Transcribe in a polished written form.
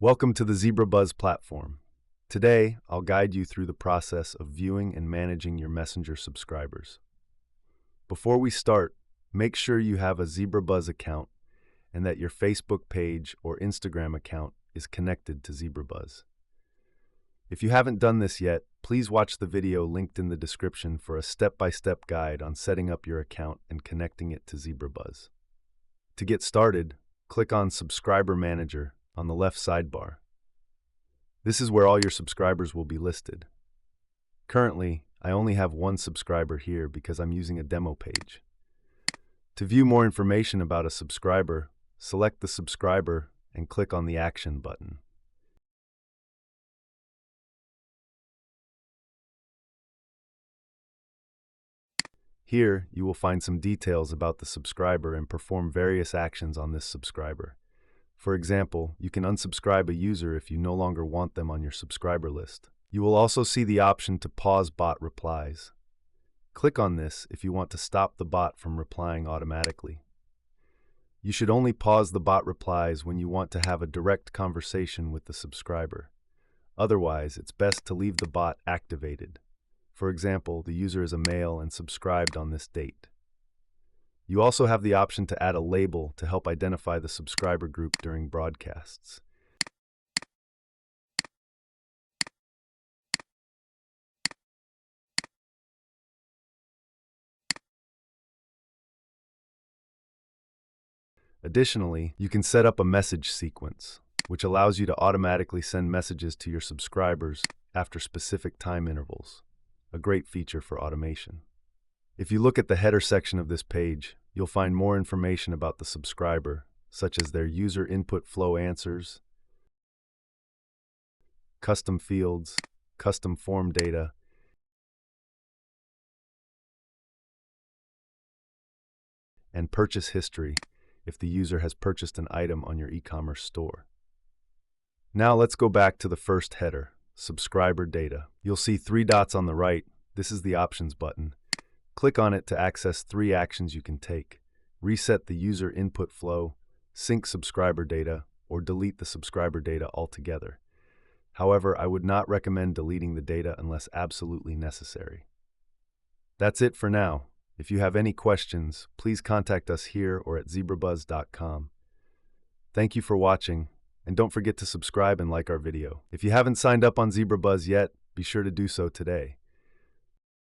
Welcome to the Zebrabuzz platform. Today, I'll guide you through the process of viewing and managing your Messenger subscribers. Before we start, make sure you have a Zebrabuzz account and that your Facebook page or Instagram account is connected to Zebrabuzz. If you haven't done this yet, please watch the video linked in the description for a step-by-step guide on setting up your account and connecting it to Zebrabuzz. To get started, click on Subscriber Manager on the left sidebar. This is where all your subscribers will be listed. Currently, I only have one subscriber here because I'm using a demo page. To view more information about a subscriber, select the subscriber and click on the Action button. Here, you will find some details about the subscriber and perform various actions on this subscriber. For example, you can unsubscribe a user if you no longer want them on your subscriber list. You will also see the option to pause bot replies. Click on this if you want to stop the bot from replying automatically. You should only pause the bot replies when you want to have a direct conversation with the subscriber. Otherwise, it's best to leave the bot activated. For example, the user is a male and subscribed on this date. You also have the option to add a label to help identify the subscriber group during broadcasts. Additionally, you can set up a message sequence, which allows you to automatically send messages to your subscribers after specific time intervals, a great feature for automation. If you look at the header section of this page, you'll find more information about the subscriber, such as their user input flow answers, custom fields, custom form data, and purchase history if the user has purchased an item on your e-commerce store. Now let's go back to the first header, subscriber data. You'll see 3 dots on the right. This is the options button. Click on it to access 3 actions you can take: reset the user input flow, sync subscriber data, or delete the subscriber data altogether. However, I would not recommend deleting the data unless absolutely necessary. That's it for now. If you have any questions, please contact us here or at zebrabuzz.com. Thank you for watching, and don't forget to subscribe and like our video. If you haven't signed up on Zebrabuzz yet, be sure to do so today.